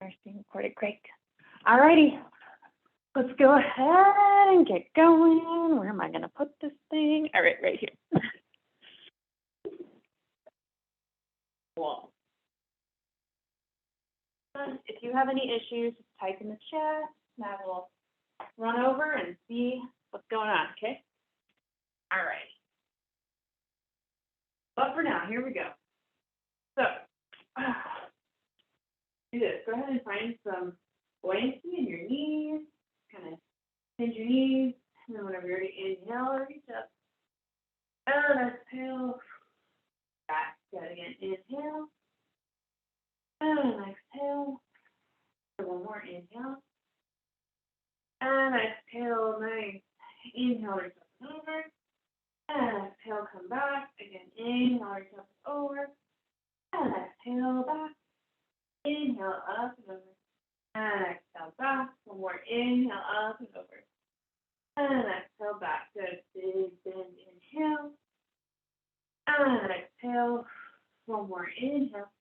They're being recorded. Great. All righty. Let's go ahead and get going. Where am I going to put this thing? All right, right here. Cool. If you have any issues, just type in the chat. Matt will run over and see what's going on, okay? All right. But for now, here we go. So, do this. Go ahead and find some buoyancy in your knees. Kind of bend your knees. And then whenever you're ready, inhale, reach up. And exhale. Back. Good. Again, inhale. And exhale. One more inhale. And exhale. Nice. Inhale, reach up and over. And exhale, come back. Again, inhale, reach up and over. And exhale, back. Inhale, up and over. And exhale, back. One more inhale, up and over. And exhale, back. Good. Big bend, inhale. And exhale. One more inhale.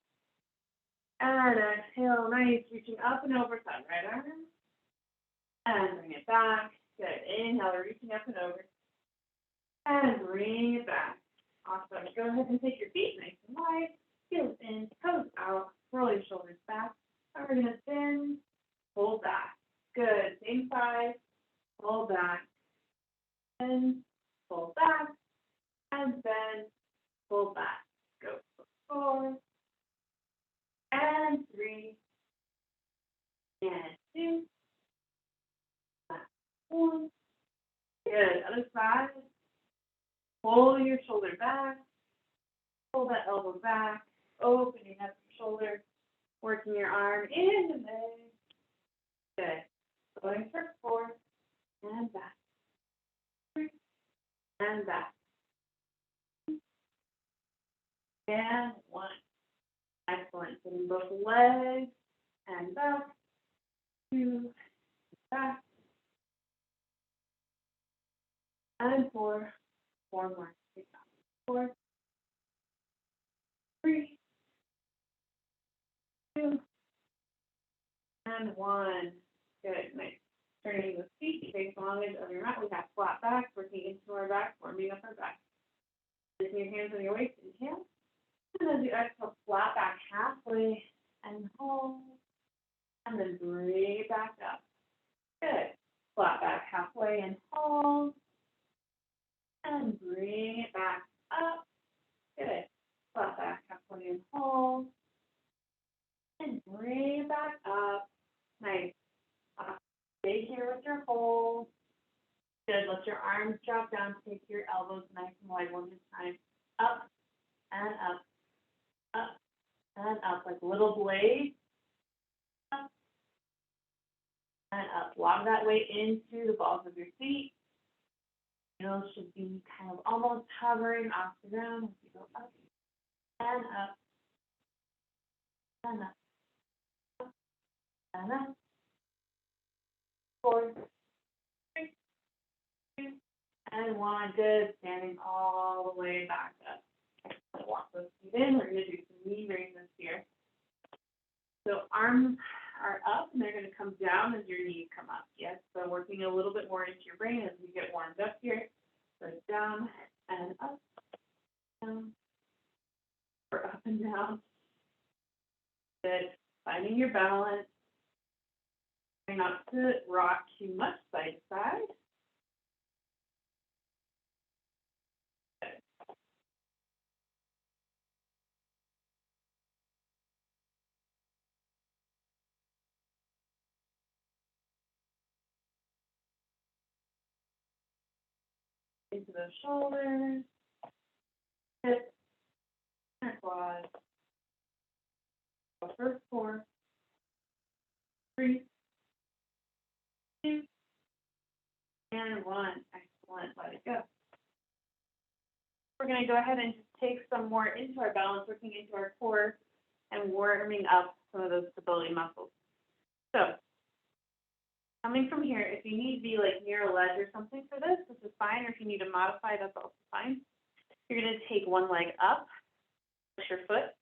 And exhale, nice. Reaching up and over, side right arm. And bring it back. Good. Inhale, reaching up and over. And bring it back. Awesome. Go ahead and take your feet nice and wide. Heels in, toes out. Roll your shoulders back. And we're going to bend, pull back. Good. Same side. Pull back. Bend, pull back. And bend, pull back. Go for 4. And 3. And 2. 1. Good. Other side. Pull your shoulder back. Pull that elbow back. Opening up your shoulder. Working your arm in the leg. Good. Going for 4. And back. 3. And back. And 1. Excellent. Putting both legs and back. 2. Back. And 4. 4 more. 4. 3. 2. And 1. Good. Nice. Turning the feet, face long edge of your mat. We have flat back, working into our back, warming up our back. Placing your hands on your waist, inhale. And as you exhale, flat back halfway and hold. And then bring it back up. Good. Flat back halfway and hold. And bring it back up. Good. Flat back halfway and hold. And bring it back up. Nice. Stay here with your hold. Good. Let your arms drop down. Take your elbows nice and wide one at a time. Up and up. Up and up like little blades. Up and up. Lock that weight into the balls of your feet. Heels should be kind of almost hovering off the ground as you go up and up and up, up and up. 4, 3, 2, and 1. Good. Standing all the way back up. Walk those feet in. We're going to do some knee raises here. So arms are up and they're going to come down as your knees come up. Yes, so working a little bit more into your brain as we get warmed up here. So down and up, down, or up and down. Good. Finding your balance. Try not to rock too much side to side. Into the shoulders, hips, and quads. Go for 4, 3, 2, and 1. Excellent. Let it go. We're going to go ahead and just take some more into our balance, working into our core and warming up some of those stability muscles. So, coming from here, if you need to be like near a ledge or something for this is fine. Or if you need to modify, that's also fine. You're going to take one leg up, push your foot,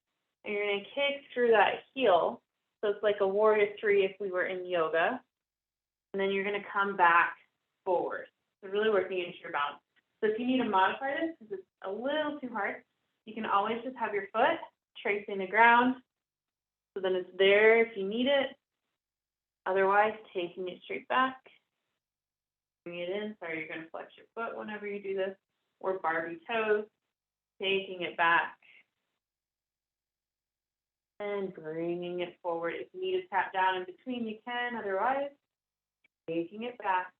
and you're going to kick through that heel So it's like a warrior three if we were in yoga. And then you're going to come back forward. So really working into your balance. So if you need to modify this, because it's a little too hard, you can always just have your foot tracing the ground. So then it's there if you need it. Otherwise, taking it straight back. Bring it in. Sorry, you're going to flex your foot whenever you do this. Or Barbie toes. Taking it back. And bringing it forward. If you need to tap down in between, you can. Otherwise, taking it back.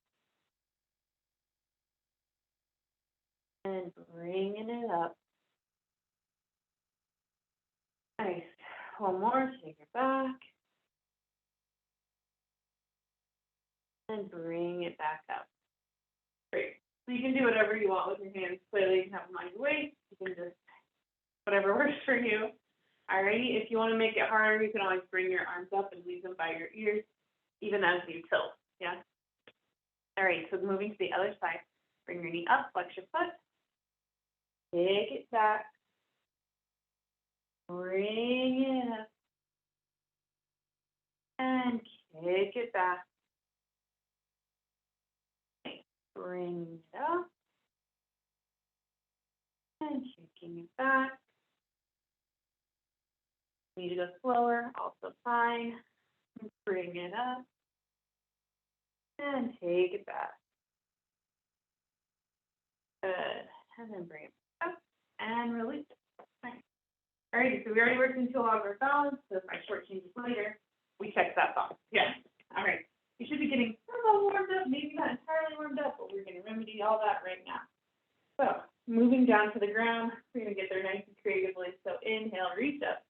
And bringing it up. Nice. One more. Take it back. And bring it back up. Great. So you can do whatever you want with your hands. Clearly, you can have them on your waist. You can just, whatever works for you. Alrighty. If you want to make it harder, you can always bring your arms up and leave them by your ears, even as you tilt. Yeah. Alright. So moving to the other side. Bring your knee up. Flex your foot. Take it back. Bring it up. And kick it back. Bring it up. And kicking it back. Need to go slower, also fine. Bring it up. And take it back. Good. And then bring it up. And release it. Nice. Alrighty, so we already worked into a lot of our balance, so if I shortchange this later, we check that box. Yes. Alright. You should be getting a little warmed up, maybe not entirely warmed up, but we're going to remedy all that right now. So, moving down to the ground, we're going to get there nice and creatively. So, inhale, reach up.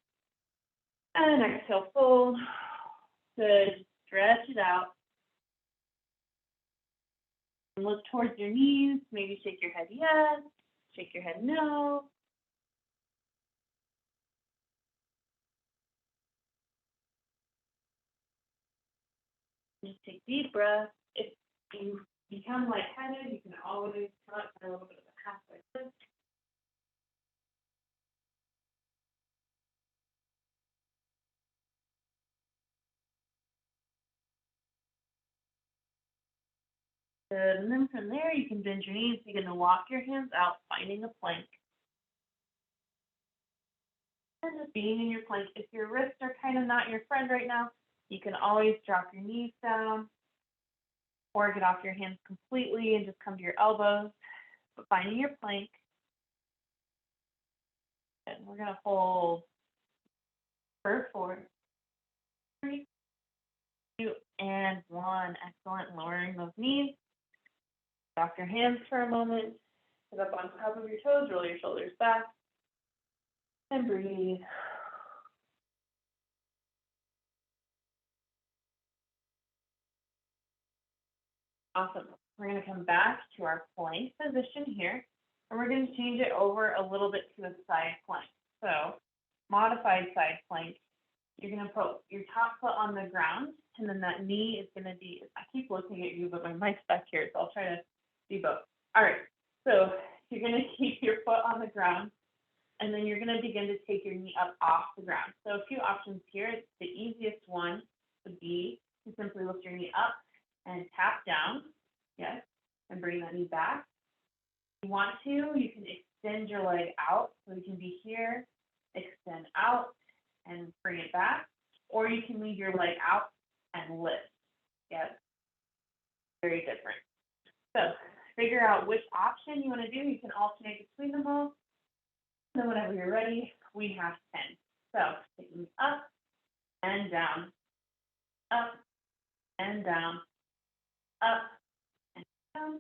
And exhale, fold. Good. Stretch it out. And look towards your knees. Maybe shake your head yes. Shake your head no. Just take deep breaths. If you become lightheaded, you can always come up for a little bit of a half like this. Good. And then from there, you can bend your knees. You're going to walk your hands out, finding a plank. And just being in your plank. If your wrists are kind of not your friend right now, you can always drop your knees down or get off your hands completely and just come to your elbows. But finding your plank. And we're going to hold for 4, 3, 2, and 1. Excellent. Lowering those knees. Drop your hands for a moment. Sit up on top of your toes. Roll your shoulders back. And breathe. Awesome. We're going to come back to our plank position here, and we're going to change it over a little bit to a side plank. So, modified side plank. You're going to put your top foot on the ground, and then that knee is going to be, I keep looking at you, but my mic's back here, so I'll try to do both. All right. So, you're going to keep your foot on the ground, and then you're going to begin to take your knee up off the ground. So, a few options here. The easiest one would be to simply lift your knee up and tap down, yes, and bring that knee back. If you want to, you can extend your leg out, so you can be here, extend out, and bring it back, or you can leave your leg out and lift, yes, very different. So, figure out which option you want to do. You can alternate between them all, and then whenever you're ready, we have 10. So, taking up and down, up and down, up and down.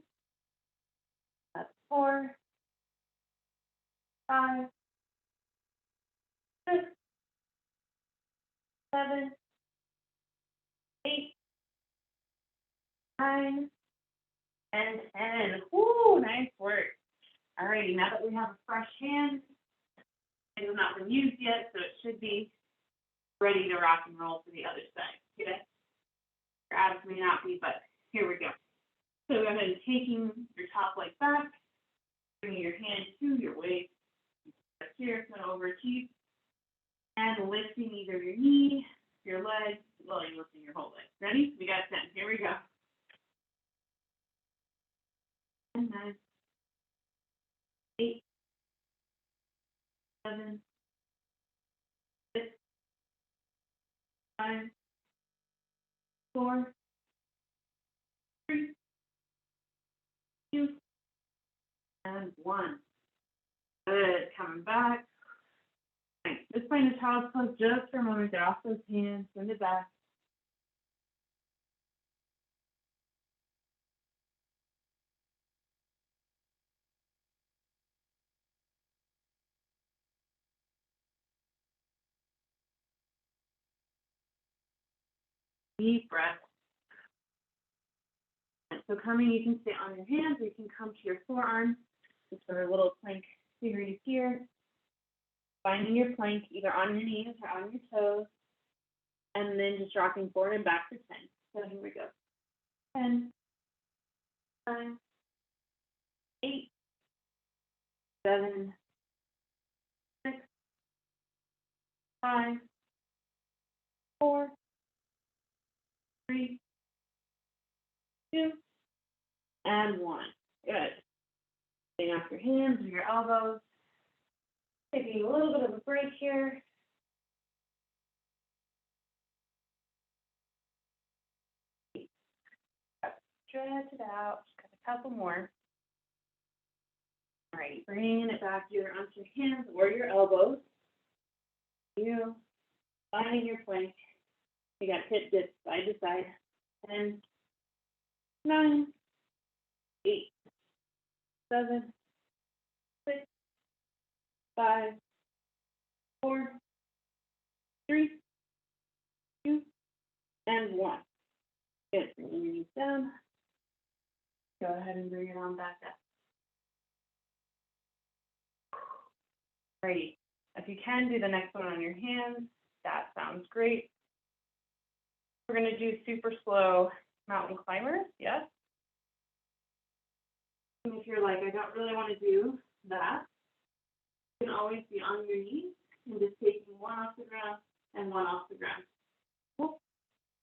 That's 4, 5, 6, 7, 8, 9, and 10. Woo, nice work. Alrighty, now that we have a fresh hand, it has not been used yet, so it should be ready to rock and roll to the other side. Okay? Your abs may not be, but here we go. So go ahead and taking your top leg back, bringing your hand to your waist, here, kind of overachieve, and lifting either your knee your legs while you're lifting your whole leg. Ready? We got 10. Here we go. 10, 9, 8, 7, 6, 5, 4, 3, 2, and 1. Good. Coming back. Right. Just find a child's pose just for a moment. Get off those hands. Send it back. Deep breath. So coming, you can stay on your hands, or you can come to your forearms. Just for a little plank series here. Finding your plank either on your knees or on your toes. And then just rocking forward and back for 10. So here we go. 10, 9, 8, 7, 6, 5, 4, 3, 2, and 1. Good. Getting off your hands or your elbows. Taking a little bit of a break here. Stretch it out. Just got a couple more. All right, bringing it back either onto your hands or your elbows. You finding your plank. You got hip dips side to side. 10, 9, 8, 7, 6, 5, 4, 3, 2, and 1. Good. Bringing your knees down. Go ahead and bring it on back up. Great. If you can do the next one on your hands, that sounds great. We're going to do super slow mountain climbers. Yes. And if you're like, I don't really want to do that, you can always be on your knees and just taking one off the ground and one off the ground. Cool.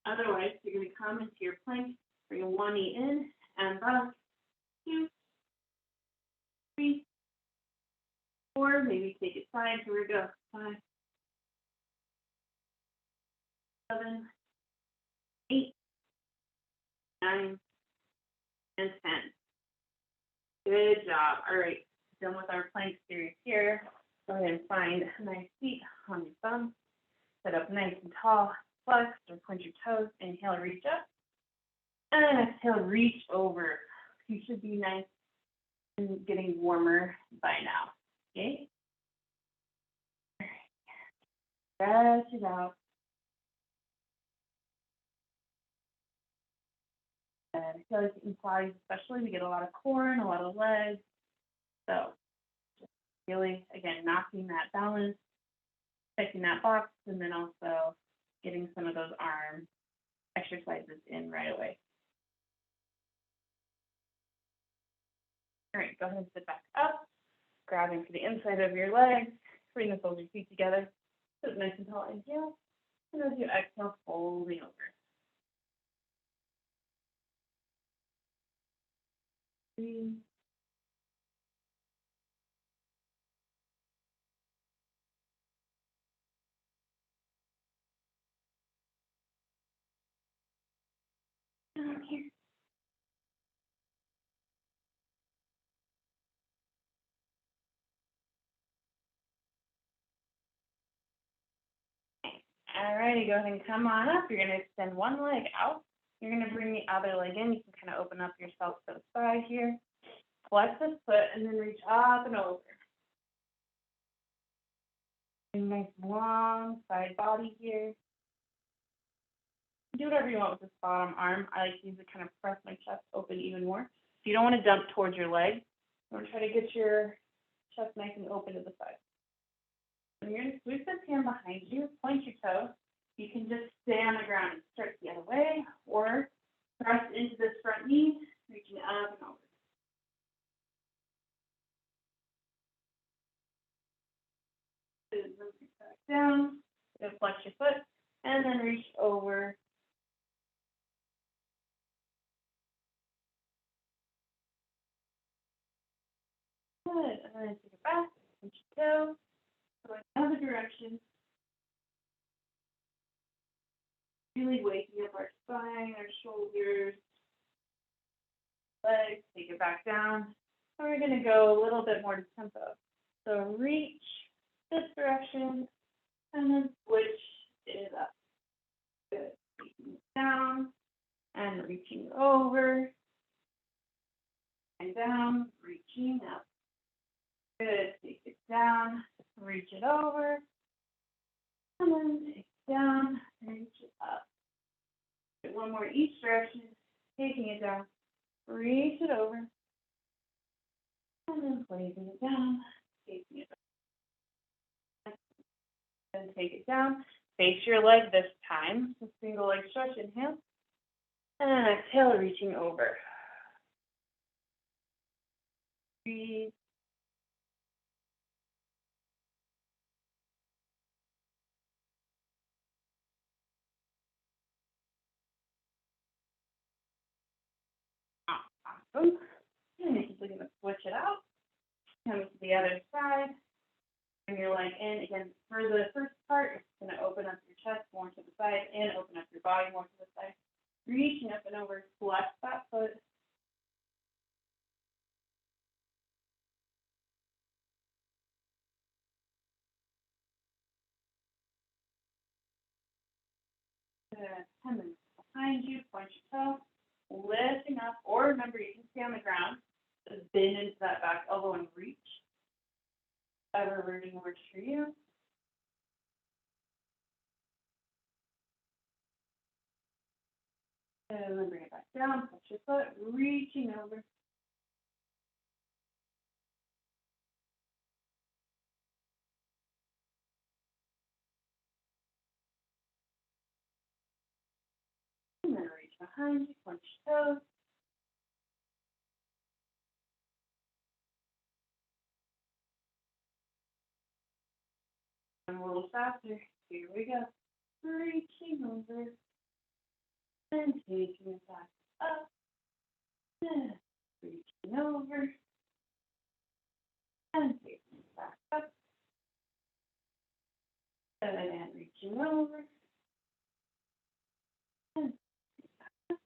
Otherwise, you're going to come into your plank, bring one knee in and back. 2, 3, 4. Maybe take it side. Here we go. 5, 7, 8, 9, and 10. Good job. All right, done with our plank series here. Go ahead and find a nice seat on your thumb. Sit up nice and tall. Flex or point your toes. Inhale, reach up. And exhale, reach over. You should be nice and getting warmer by now. Okay? All right. Stretch it out. And I feel like in Pilates especially, we get a lot of core and a lot of legs. So just really, again, knocking that balance, checking that box, and then also getting some of those arm exercises in right away. All right, go ahead and sit back up, grabbing for the inside of your legs, bring the soles of your feet together, sit nice and tall, inhale, and as you exhale, folding over. Breathe. Down here. All righty, go ahead and come on up. You're going to extend one leg out. You're going to bring the other leg in. You can kind of open up yourself to the side here. Flex this foot and then reach up and over. A nice long side body here. Do whatever you want with this bottom arm. I like to use it to kind of press my chest open even more. So you don't want to dump towards your leg. You want to try to get your chest nice and open to the side. And you're going to sweep this hand behind you, point your toe. You can just stay on the ground and stretch the other way, or press into this front knee, reaching up and over. Back down, flex your foot, and then reach Good. And then take it back. Pinch your toe. Going the other direction. Really waking up our spine, our shoulders, legs. Take it back down. And we're going to go a little bit more to tempo. So reach this direction and then switch it up. Good. Taking it down and reaching over and down, reaching up. Good. Take it down, reach it over, and then take it down, reach it up. Good. One more each direction, taking it down, reach it over, and then placing it down, taking it back. Then take it down. Face your leg this time. So single leg stretch, inhale. And exhale, reaching over. Breathe. Awesome. And we're going to switch it out. Come to the other side. Bring your leg in. Again, for the first part, it's going to open up your chest more to the side and open up your body more to the side. Reaching up and over, flex that foot. Good. And then behind you, point your toe, lifting up, or remember you can stay on the ground. Just bend into that back elbow and reach. Whatever version works for you. And then bring it back down, touch your foot, reaching over. And then reach behind you, point your toes. And a little faster. Here we go. Reaching over. And taking it back up. And reaching over. And taking it back up. And reaching over. And back up.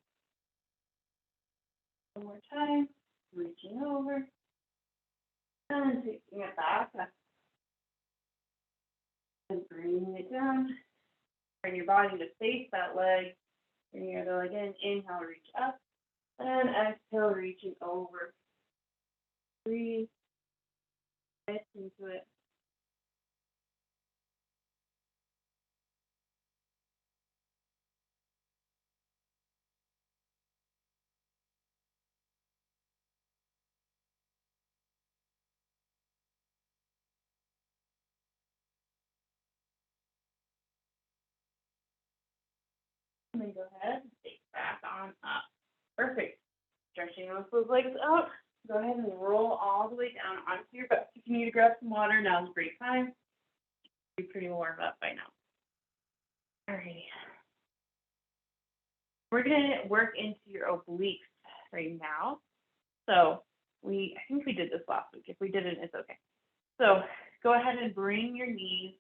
One more time. Reaching over. And taking it back up. And bringing it down. Bring your body to face that leg. Bring your other leg in. Inhale, reach up. And exhale, reaching over. Breathe. Get into it. And then go ahead and take back on up. Perfect. Stretching those legs out. Go ahead and roll all the way down onto your butt. If you need to grab some water, now's a great time. You're pretty warmed up by now. Alrighty. We're going to work into your obliques right now. So I think we did this last week. If we didn't, it's okay. So go ahead and bring your knees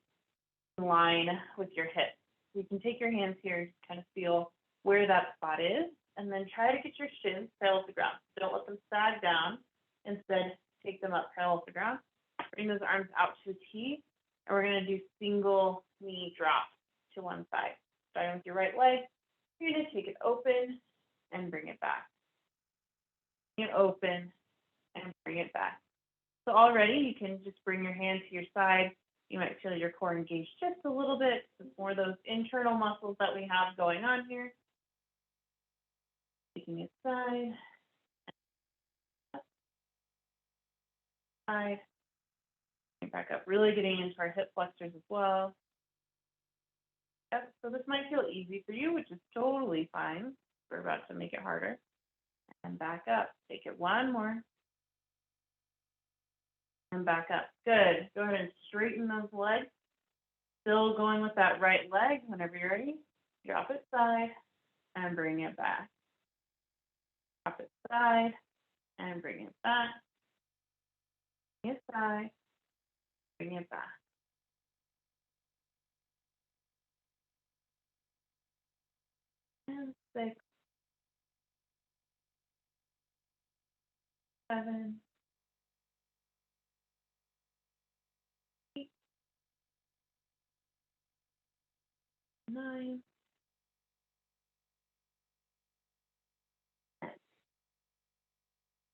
in line with your hips. You can take your hands here, kind of feel where that spot is, and then try to get your shins parallel to the ground. Don't let them sag down. Instead, take them up parallel to the ground. Bring those arms out to a T, and we're going to do single knee drop to one side. Starting with your right leg, you're going to take it open and bring it back. Bring it open and bring it back. So already you can just bring your hand to your side. You might feel your core engaged just a little bit. It's more of those internal muscles that we have going on here. Taking it side, side, back up. Really getting into our hip flexors as well. Yep. So this might feel easy for you, which is totally fine. We're about to make it harder. And back up. Take it one more. And back up. Good. Go ahead and straighten those legs. Still going with that right leg. Whenever you're ready, drop it side and bring it back. Drop it side and bring it back. it side, bring it back. And 6, 7, 8, 9, 10.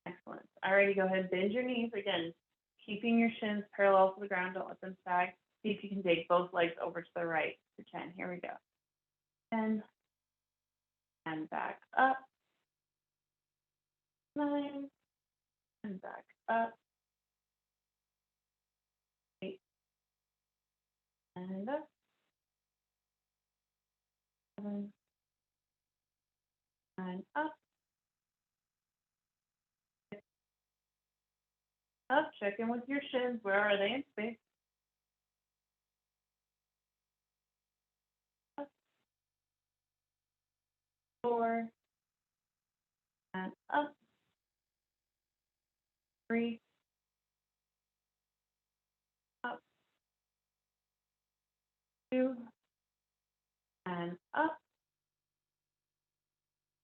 Excellent. Alrighty, go ahead and bend your knees again, keeping your shins parallel to the ground. Don't let them sag. See if you can take both legs over to the right for 10. Here we go. 10, and back up. 9, and back up. 8, and up. 7, and up. 6, up. Check in with your shins. Where are they in space? Up. 4, and up. 3, up. 2, and up.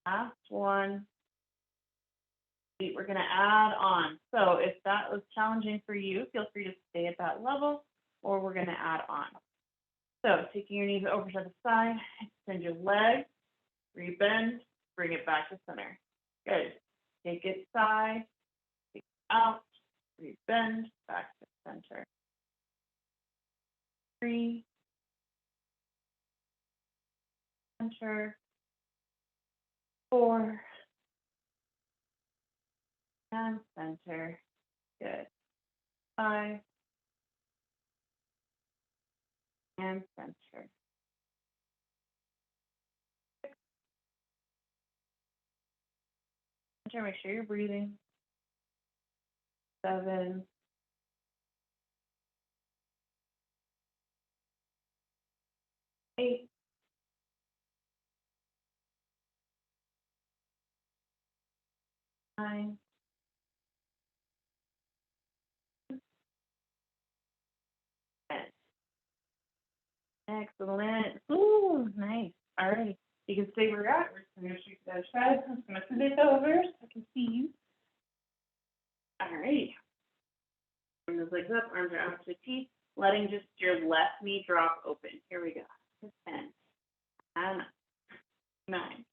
Last one. We're going to add on. So if that was challenging for you, feel free to stay at that level, or we're going to add on. So taking your knees over to the side, extend your legs, rebend, bring it back to center. Good. Take it side, take it out, rebend, back to center. 3, center, 4, and center. Good. 5, and center. 6, center, make sure you're breathing. 7, 8, 9, 10. Excellent. Ooh, nice. All right. You can stay where you're at. We're just going to shoot that side. I'm going to put this over so I can see you. All right. Bring those legs up, arms are out to the teeth, letting just your left knee drop open. Here we go. 10, and 9,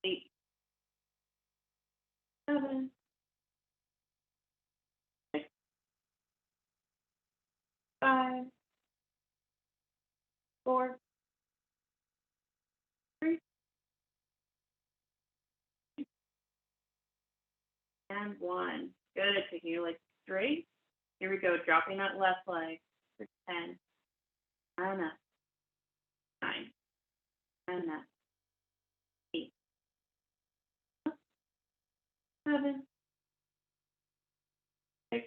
8, 7, 6, 5, 4, 3, and 1. Good. Taking your legs straight. Here we go. Dropping that left leg for 10, and 9, and 8, 7, 6,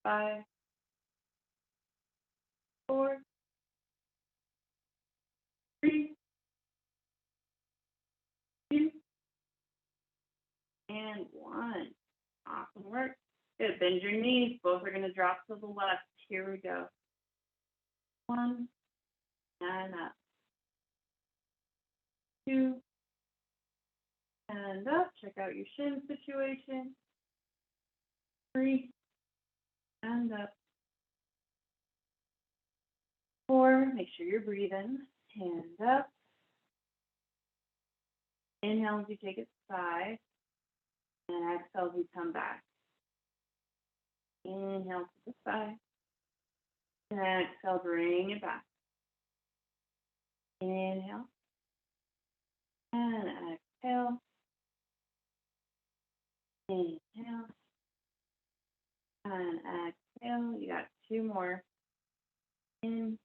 5, 4, 3, 2, and 1. Awesome work. Good. Bend your knees. Both are going to drop to the left. Here we go. 1, and up. 2, and up. Check out your shin situation. 3, and up. 4, make sure you're breathing. Hand up. Inhale as you take it side. And exhale as you come back. Inhale to the side. And exhale, bring it back. Inhale. And exhale. Inhale. And exhale. You got 2 more. In.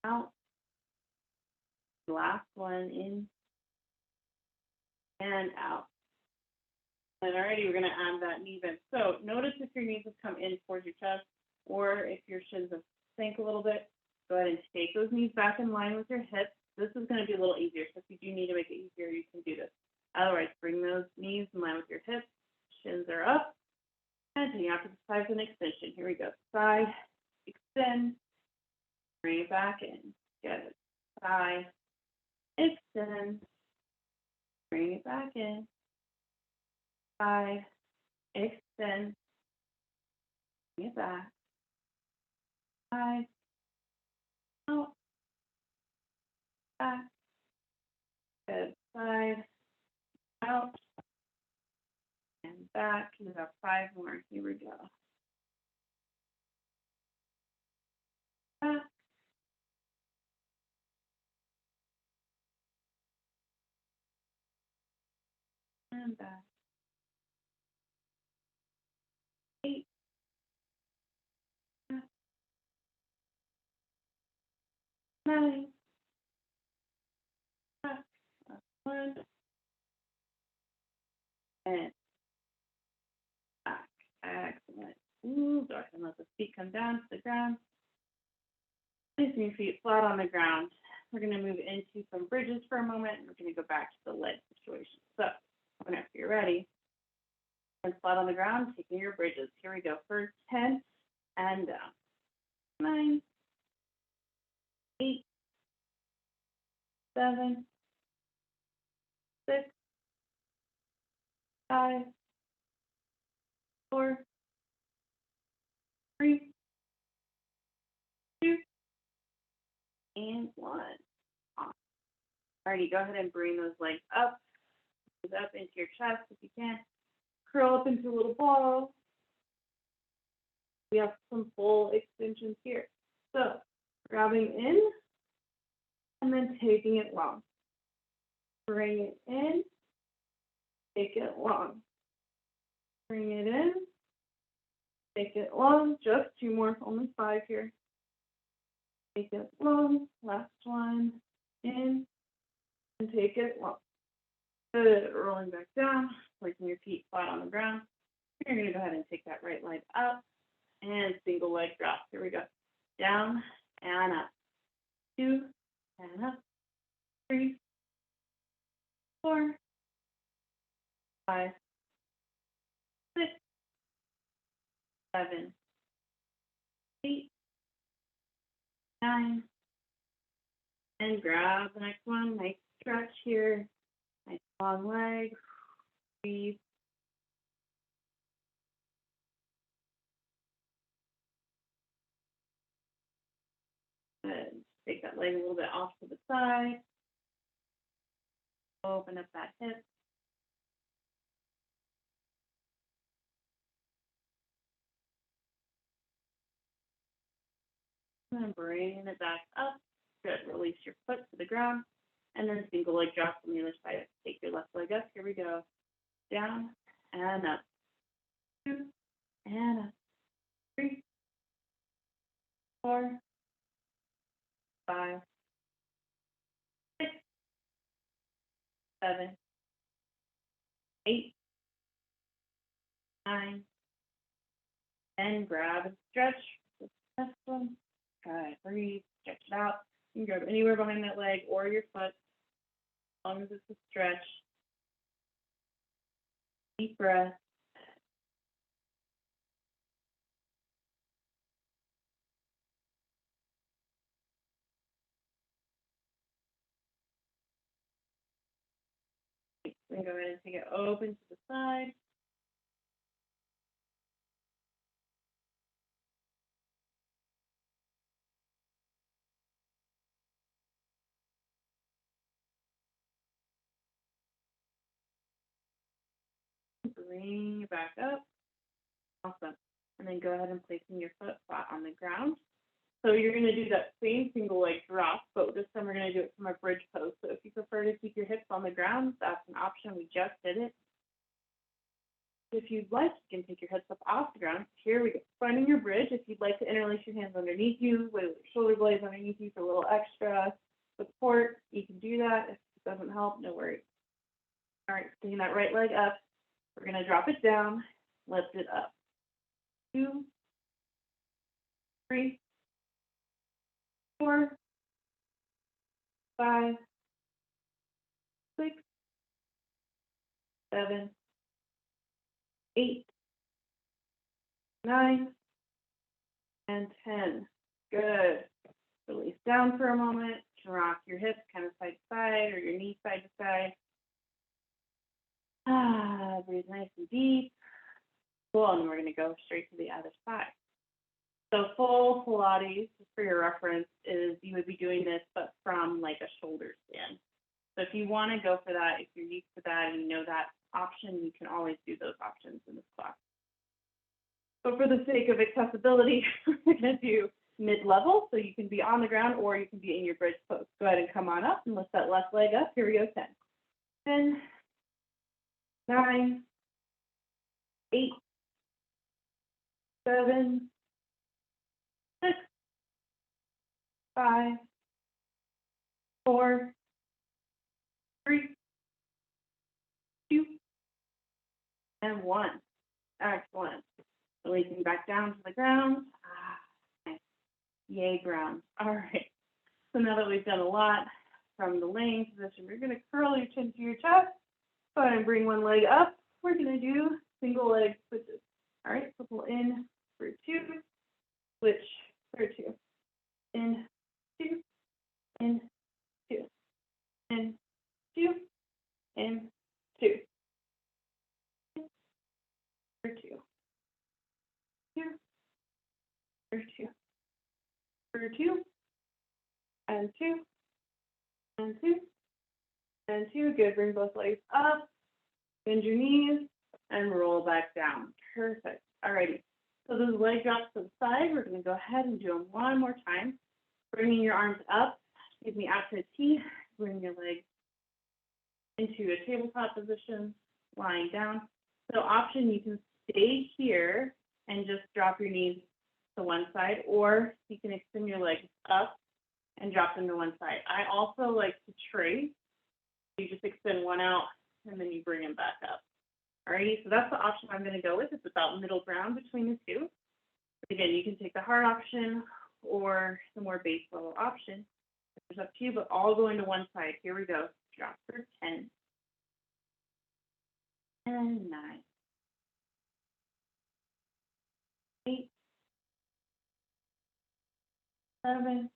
Out. Last one. In. And out. And already we're going to add that knee bend. So notice if your knees have come in towards your chest, or if your shins have sank a little bit, go ahead and take those knees back in line with your hips. This is going to be a little easier, so if you do need to make it easier, you can do this. All right, bring those knees in line with your hips. Shins are up. And taking out to the sides and extension. Here we go. Side, extend, bring it back in. Good. Side, extend, bring it back in. Side, extend, bring it back. Side, out, back. Good. Side, out, and back. We got 5 more. Here we go. Back. And back. 8. Back. 9. Back. 1. And back. Excellent. Ooh, dark. And let the feet come down to the ground. Placing your feet flat on the ground. We're going to move into some bridges for a moment. And we're going to go back to the leg situation. So, whenever you're ready, and flat on the ground, taking your bridges. Here we go. First 10 and down. 9, 8, 7, 6, 5, 4, 3, 2, and 1. Awesome. Alrighty, go ahead and bring those legs up into your chest if you can. Curl up into a little ball. We have some full extensions here. So, grabbing in and then taking it long. Bring it in, take it long. Bring it in, take it long. Just 2 more, only 5 here. Take it long. Last one. In and take it long. Good. Rolling back down, placing your feet flat on the ground. You're going to go ahead and take that right leg up and single leg drop. Here we go. Down and up. 2 and up. 3, 4, 5, 6, 7, 8, 9, and grab the next one. Nice stretch here. Nice long leg. Breathe. Good. Take that leg a little bit off to the side. Open up that hip. And then bring it back up. Good. Release your foot to the ground. And then single leg drop from the other side. Take your left leg up. Here we go. Down and up. 2 and up. 3, 4, 5, 6, 7, 8, 9, and grab and stretch. This one. Good. Breathe. Stretch it out. You can grab anywhere behind that leg or your foot, as long as it's a stretch. Deep breath. Then go ahead and take it open to the side. Bring it back up. Awesome. And then go ahead and placing your foot flat on the ground. So you're going to do that same single leg drop, but this time we're going to do it from a bridge pose. So if you prefer to keep your hips on the ground, that's an option. We just did it. If you'd like, you can take your hips up off the ground. Here we go. Finding your bridge. If you'd like to interlace your hands underneath you, with your shoulder blades underneath you for a little extra support, you can do that. If it doesn't help, no worries. All right, taking that right leg up. We're going to drop it down, lift it up. 2, 3, 4, 5, 6, 7, 8, 9, and 10. Good. Release down for a moment. Rock your hips kind of side to side or your knees side to side. Breathe nice and deep. Cool, and we're going to go straight to the other side. So full Pilates, just for your reference, is you would be doing this, but from like a shoulder stand. So if you want to go for that, if you're used to that and you know that option, you can always do those options in this class. But for the sake of accessibility, we're going to do mid-level, so you can be on the ground or you can be in your bridge pose. Go ahead and come on up and lift that left leg up. Here we go, 10. 10, 9, 8, 7, 6, 5, 4, 3, 2, and 1. Excellent. Releasing back down to the ground. Nice. Yay, ground. All right. So now that we've done a lot from the laying position, we're going to curl your chin to your chest. Go ahead and bring one leg up. We're going to do single leg switches. All right, so pull in for 2, switch for 2. In, 2, in, 2, in, 2, in, 2. For 2. 2, for 2. For 2, and 2, and 2, and 2. Good, bring both legs up, bend your knees, and roll back down. Perfect. Alrighty. So those leg drops to the side, we're going to go ahead and do them one more time. Bringing your arms up, excuse me, out to a T. Bring your legs into a tabletop position, lying down. So option, you can stay here and just drop your knees to one side, or you can extend your legs up and drop them to one side. I also like to trace. You just extend one out and then you bring them back up. All right, so that's the option I'm going to go with. It's about middle ground between the two. But again, you can take the hard option or the more base level option. It's up to you, but all going to one side. Here we go. Drop for 10 and 9, 8, 7.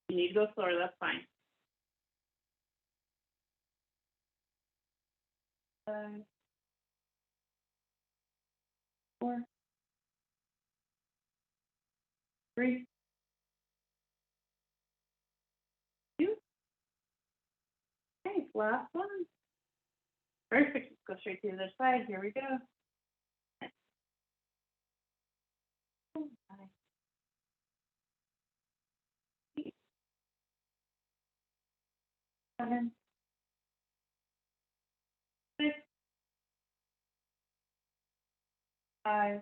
You need to go slower, that's fine. 5, 4, 3, 2. Okay, last one. Perfect. Let's go straight to the other side. Here we go. 5, 8, 7, 6, 5,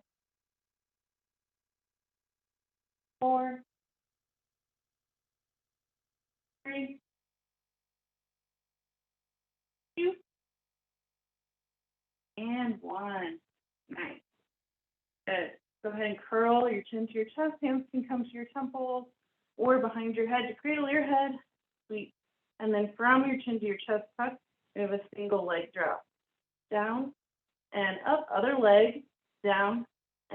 4, 3, 2, and 1. Nice. Good. Go ahead and curl your chin to your chest. Hands can come to your temples or behind your head to cradle your head. Sweet. And then from your chin to your chest tuck, we have a single leg drop. Down and up. Other leg. Down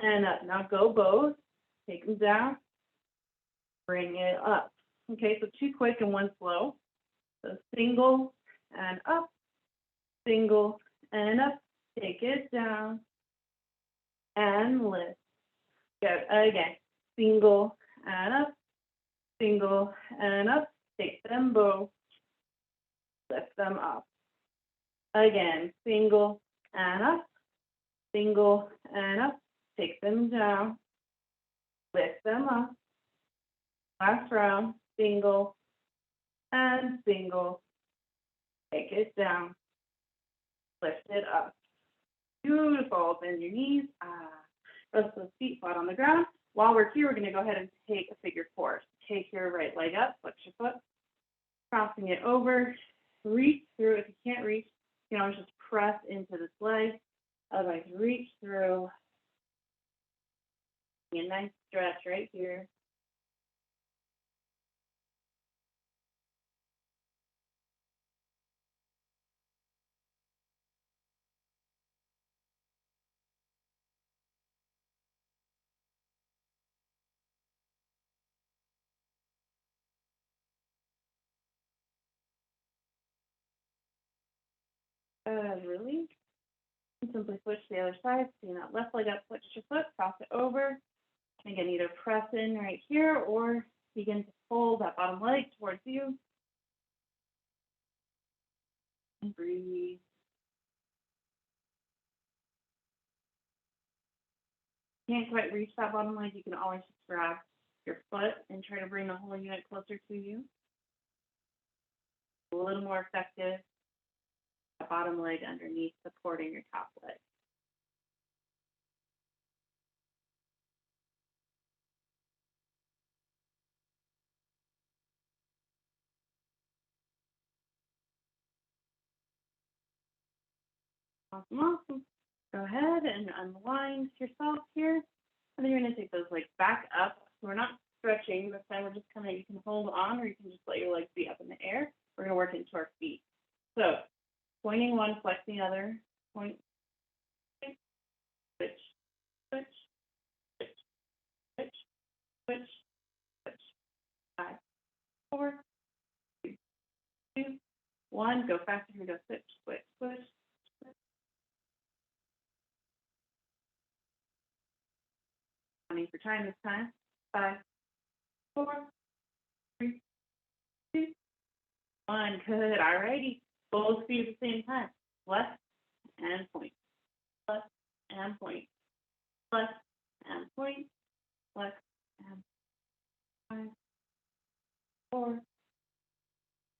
and up. Now go both. Take them down. Bring it up. Okay, so 2 quick and 1 slow. So single and up. Single and up. Take it down. And lift. Good. Again. Single and up. Single and up. Take them both. Lift them up. Again. Single and up. Single and up. Take them down. Lift them up. Last round. Single and single. Take it down. Lift it up. Beautiful. Bend your knees. Rest those feet flat on the ground. While we're here, we're going to go ahead and take a figure 4. Take your right leg up, flex your foot, crossing it over. Reach through. If you can't reach, you can always just press into this leg. Otherwise, reach through. A nice stretch right here. Good, release. And simply switch to the other side. So that left leg up, switch your foot, cross it over. And again, either press in right here or begin to pull that bottom leg towards you. And breathe. Can't quite reach that bottom leg, you can always just grab your foot and try to bring the whole unit closer to you. A little more effective. The bottom leg underneath supporting your top leg. Awesome, awesome. Go ahead and unwind yourself here. And then you're going to take those legs back up. So we're not stretching. This time we're just kind of, you can hold on or you can just let your legs be up in the air. We're going to work into our feet. So pointing one, flexing the other. Point, switch, switch, switch, switch, switch, switch. 5, 4, 3, 2, 1. Go faster. Here we go. Switch, switch, switch. For time this time. 5, 4, 3, 2, 1. Good. Alrighty. Both feet at the same time. Left and point. Left and point. Left and point. Left and 5, 4,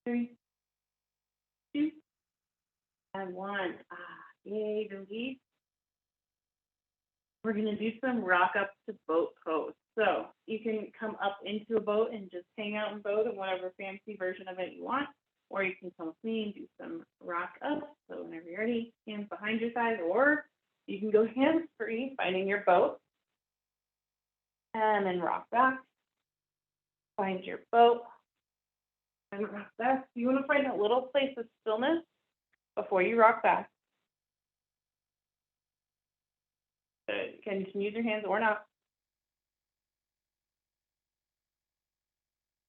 3, 2, and 1. Yay, release. We're going to do some rock up to boat pose. So you can come up into a boat and just hang out in boat in whatever fancy version of it you want, or you can come with me and do some rock up. So whenever you're ready, hands behind your thighs, or you can go hands free, finding your boat, and then rock back. Find your boat and rock back. You want to find a little place of stillness before you rock back. You can use your hands or not.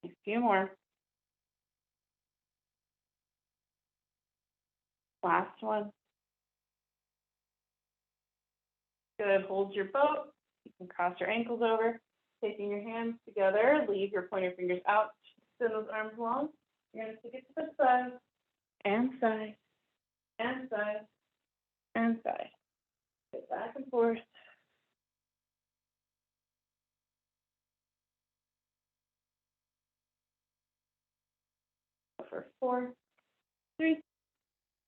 A few more. Last one. Good. Hold your boat. You can cross your ankles over, taking your hands together. Leave your pointer fingers out. Send those arms long. You're going to take it to the side, and side, and side, and side. Go back and forth. For 4, 3,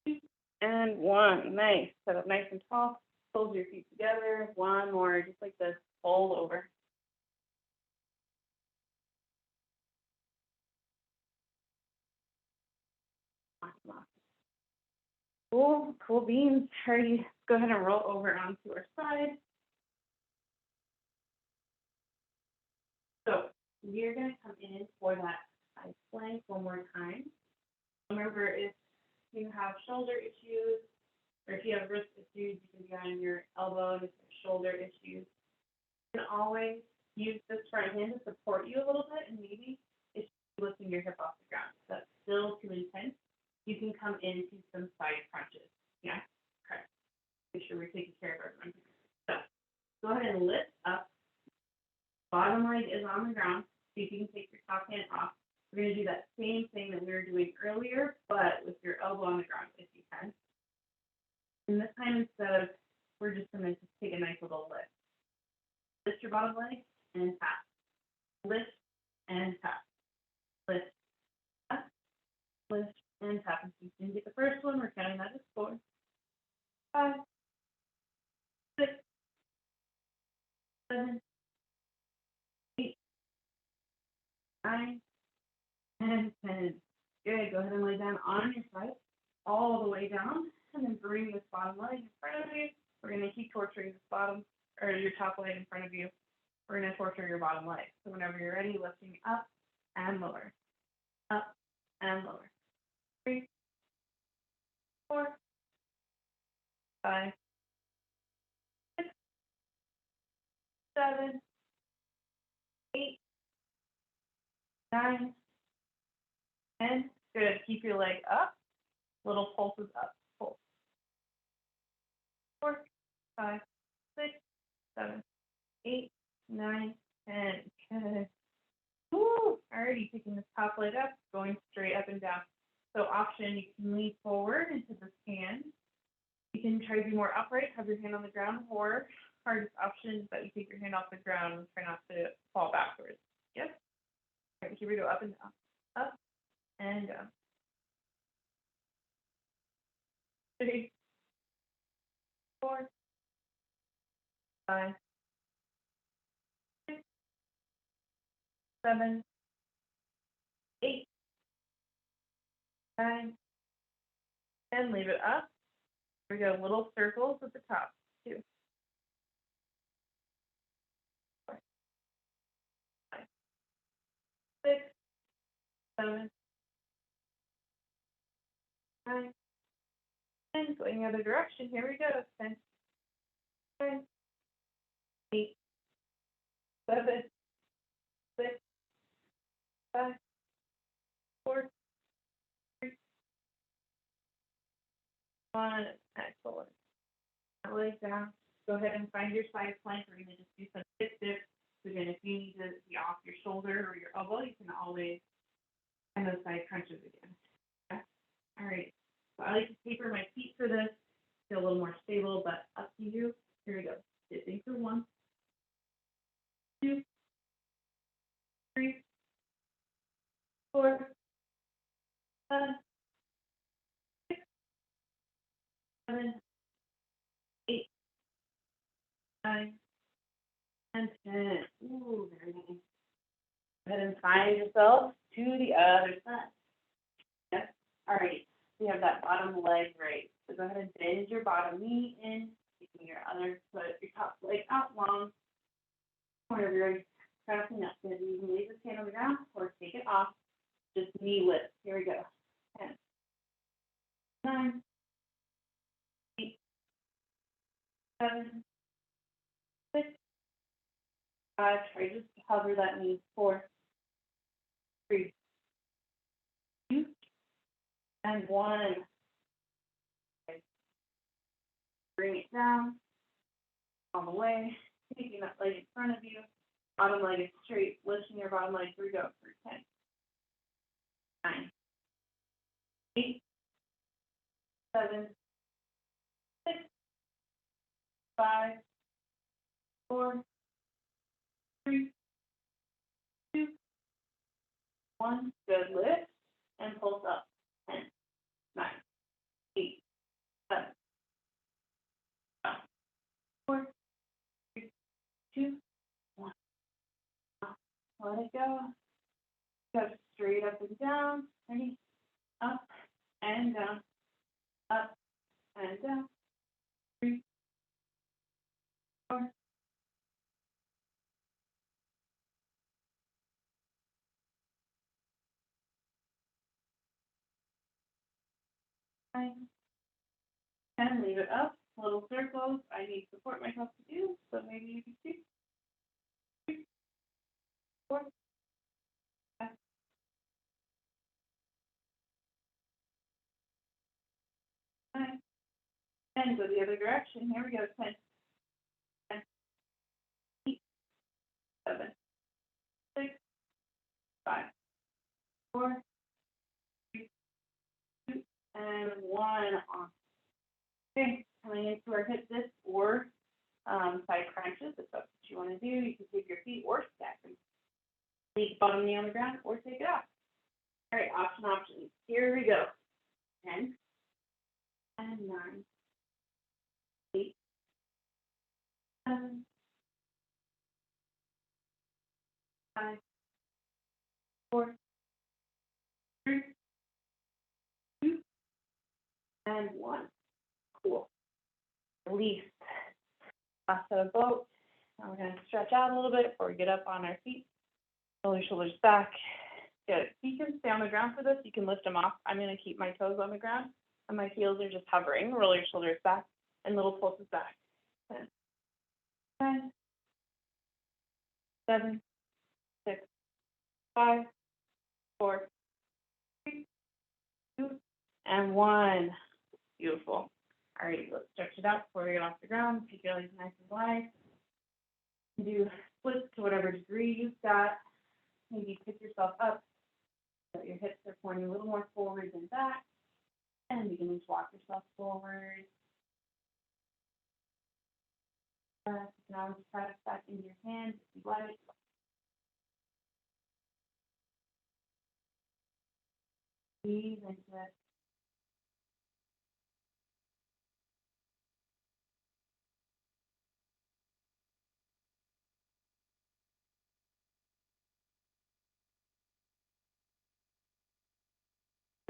2, and 1. Nice. Set up nice and tall. Hold your feet together. One more, just like this. Fold over. Awesome. Cool, cool beans. Alrighty, go ahead and roll over onto our side. So we're going to come in for that side plank one more time. Remember, if you have shoulder issues, or if you have wrist issues, you can be on your elbow. If you have shoulder issues, you can always use this front hand to support you a little bit, and maybe it's lifting your hip off the ground. If that's still too intense, you can come into some side crunches. Yeah? Okay. Make sure we're taking care of everyone. So go ahead and lift up. Bottom leg is on the ground, so you can take your top hand off. We're going to do that same thing that we were doing earlier, but with your elbow on the ground if you can. And this time, instead of, we're just going to take a nice little lift. Lift your bottom leg and tap. Lift and tap. Lift, tap, lift, and tap. If you didn't get the first one, we're counting that as 4, 5, 6, 7, 8, 9, and 10. Good. Go ahead and lay down on your side, all the way down, and then bring this bottom leg in front of you. We're going to keep torturing this bottom, or your top leg in front of you. We're going to torture your bottom leg. So whenever you're ready, lifting up and lower, up and lower. 3, 4, 5, 6, 7, 8, 9, 10. Good. Keep your leg up. Little pulses up. Pulse, 4, 5, 6, 7, 8, 9, 10. Good. Woo! Alrighty, picking the top leg up, going straight up and down. So option, you can lean forward into this hand. You can try to be more upright, have your hand on the ground, or hardest option is that you take your hand off the ground and try not to fall backwards. Yes? All right, here we go, up and down. Up and down. 3, 4, 5, 6, 7, 8, 9, and leave it up. Here we go, little circles at the top. 2, 4, 5, 6, 7, 9, and going the other direction. Here we go. 10, 9, 8, 7, 6, 5, 4, 3, 1. Excellent. Now lay down. Go ahead and find your side plank. We're going to just do some hip dips. Again, if you need to be off your shoulder or your elbow, you can always find those side crunches again. Okay? All right. So I like to taper my feet for this. Feel a little more stable, but up to you. Here we go. Dipping for 1, 2, 3, 4, 5, 6, 7, 8, 9, and 10. Ooh, very nice. Go ahead and find yourself to the other side. Yes. All right. We have that bottom leg right. So go ahead and bend your bottom knee in, keeping your other foot, your top leg out long. Whenever you're pressing up, you can leave this hand on the ground or take it off. Just knee lift. Here we go. 10, 9, 8, 7, 6, 5. Try just to hover that knee. 4, 3, 2, and 1. Okay. Bring it down all the way, taking that leg in front of you. Bottom leg is straight, lifting your bottom leg. Here we go for 10, 9, 8, 7, 6, 5, 4, 3, 2, 1. Good. Lift and pulse up. 10, 9, 8, 7, 5, 4, 3, 2, 1. Let it go. Go straight up and down. Ready? Up and down. Up and down. 3, 4, 9, and leave it up. Little circles. I need to support myself to do, so maybe you can see. 3, 4, 5, 9, and go the other direction. Here we go. 10, 10, 8, 7, 6, 5, 4, 3, 2, and 1. Awesome. Okay, coming into our hip dips or side crunches. If that's what you want to do, you can take your feet or stack them. Leave bottom knee on the ground or take it off. All right, options. Here we go. 10 and 9, 8, 7, 5, 4, 3, 2, and 1. Cool. Release. Last set of boat. Now we're going to stretch out a little bit before we get up on our feet. Roll your shoulders back. Good. You can stay on the ground for this. You can lift them off. I'm going to keep my toes on the ground, and my heels are just hovering. Roll your shoulders back and little pulses back. 10, 10, 7, 6, 5, 4, 3, 2, and 1. Beautiful. All right, let's stretch it out before we get off the ground. Keep your legs nice and wide. Do splits to whatever degree you've got. Maybe pick yourself up so that your hips are pointing a little more forward than back. And beginning to walk yourself forward. You can always press back into your hands if you like. Breathe into it.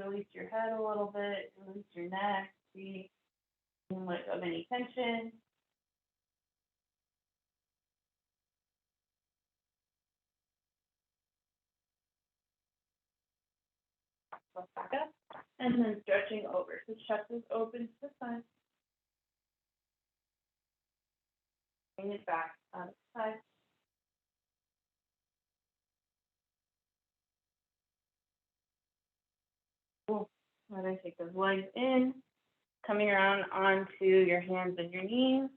Release your head a little bit, release your neck, see much of any tension. Press back up, and then stretching over. So chest is open to the side. Bring it back on the side. Cool. And then take those legs in, coming around onto your hands and your knees.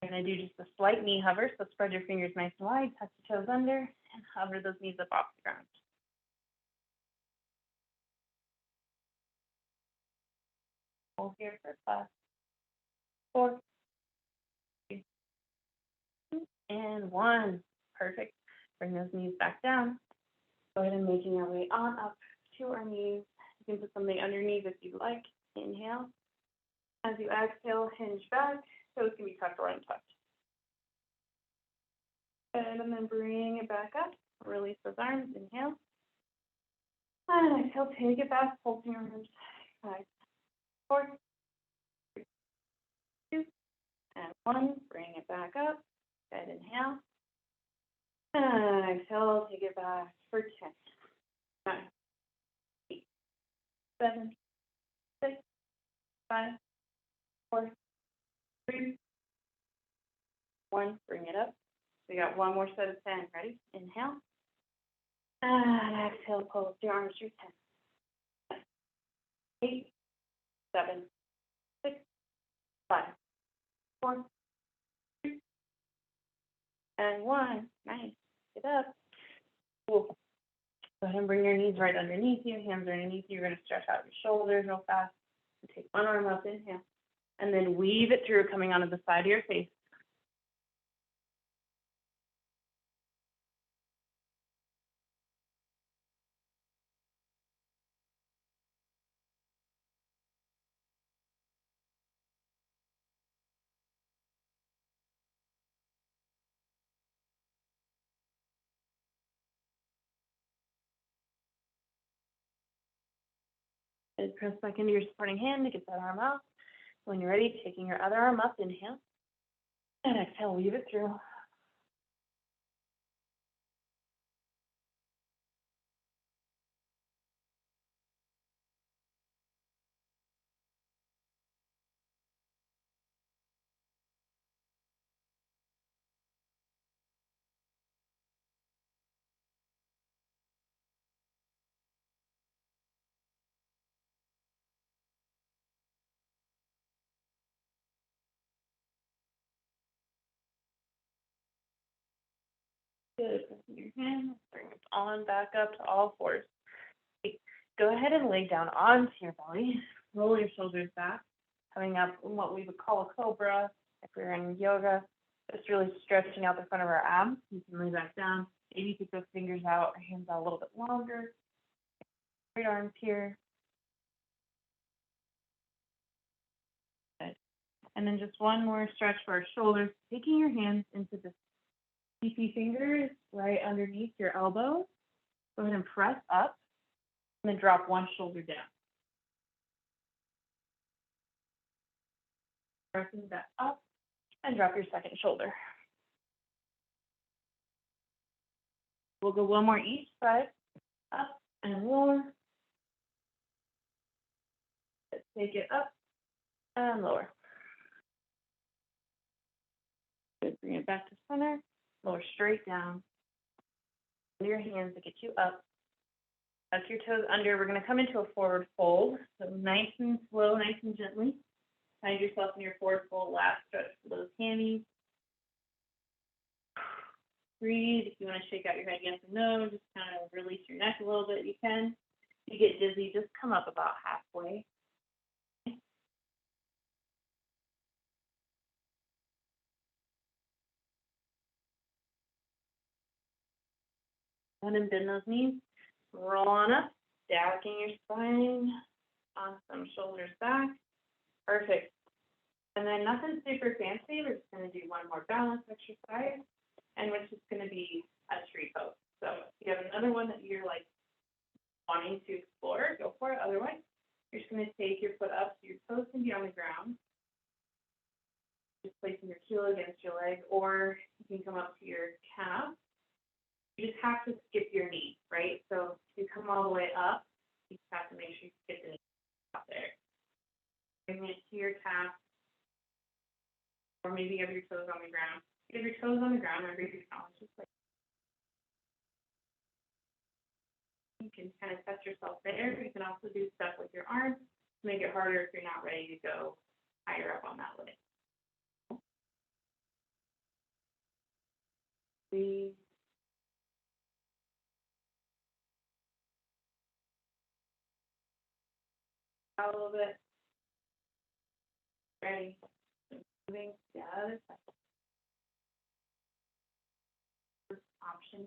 You're going to do just a slight knee hover, so spread your fingers nice and wide, tuck your toes under, and hover those knees up off the ground. Hold here for 5, 4, 3, 2, and 1. Perfect. Bring those knees back down. Go ahead and making our way on up to our knees. You can put something underneath if you like. Inhale. As you exhale, hinge back. Toes can be tucked or untucked. And then bring it back up. Release those arms. Inhale. And exhale, take it back. Pulsing your arms. 5, 4, 3, 2, and 1. Bring it back up. Good. Inhale. And exhale, take it back for 10, 9, 8, 7, 6, 5, 4, 3, 1. Bring it up. We got one more set of 10. Ready? Inhale. And exhale, pull your arms through 10, 8, 7, 6, 5, 4, 3, and 1. Nice. Get up. Cool. Go ahead and bring your knees right underneath you. Hands are underneath you. You're going to stretch out your shoulders real fast. Take one arm up, inhale. And then weave it through, coming onto the side of your face. And press back into your supporting hand to get that arm out. When you're ready, taking your other arm up, inhale. And exhale, weave it through. Good. Pressing your hand, bring it on back up to all fours. Go ahead and lay down onto your belly. Roll your shoulders back, coming up in what we would call a cobra if we're in yoga. Just really stretching out the front of our abs. You can lay back down. Maybe keep those fingers out, our hands out a little bit longer. Straight arms here. Good. And then just one more stretch for our shoulders. Taking your hands into the CP fingers right underneath your elbows. Go ahead and press up, and then drop one shoulder down. Pressing that up, and drop your second shoulder. We'll go one more each side, up and lower. Let's take it up and lower. Good, bring it back to center, lower straight down. Your hands to get you up Tuck your toes under. We're going to come into a forward fold. So nice and slow, nice and gently. Find yourself in your forward fold, last stretch for those hammies. Breathe. If you want to shake out your head yes and no, just kind of release your neck a little bit, you can. If you get dizzy, just come up about halfway. And bend those knees. Roll on up, stacking your spine. Awesome. Shoulders back. Perfect. And then nothing super fancy. We're just going to do one more balance exercise, and which is going to be a tree pose. So if you have another one that you're like wanting to explore, go for it. Otherwise, you're just going to take your foot up so your toes can be on the ground. Just placing your heel against your leg, or you can come up to your calf. You just have to skip your knee, right? So if you come all the way up, you just have to make sure you skip the knee up there. Bring it to your calf, or maybe you have your toes on the ground. If you have your toes on the ground, remember your balance just like you can kind of test yourself there. You can also do stuff with your arms to make it harder if you're not ready to go higher up on that leg. Breathe. Out a little bit. Ready. Moving to the other side. First option.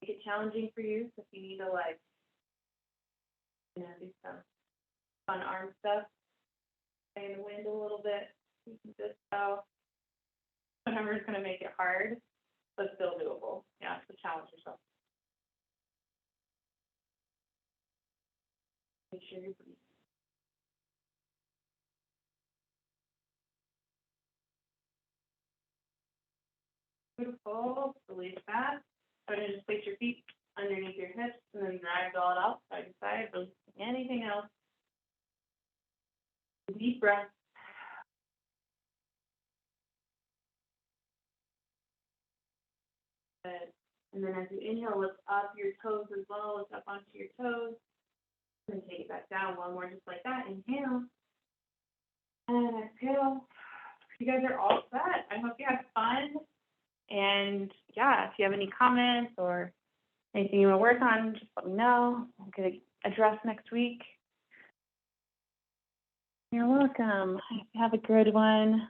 Make it challenging for you. So if you need to like, do some fun arm stuff, stay in the wind a little bit. You can just go. Whatever is going to make it hard, but still doable. Yeah, so challenge yourself. Make sure you breathe. Beautiful. Release that. Go ahead and just place your feet underneath your hips and then drag all it out side to side. Releasing anything else. Deep breath. Good. And then as you inhale, lift up your toes as well. Lift up onto your toes. And take it back down. One more just like that. Inhale. And exhale. You guys are all set. I hope you have fun. And yeah, if you have any comments or anything you want to work on, just let me know. I'll get it addressed next week. You're welcome. Have a good one.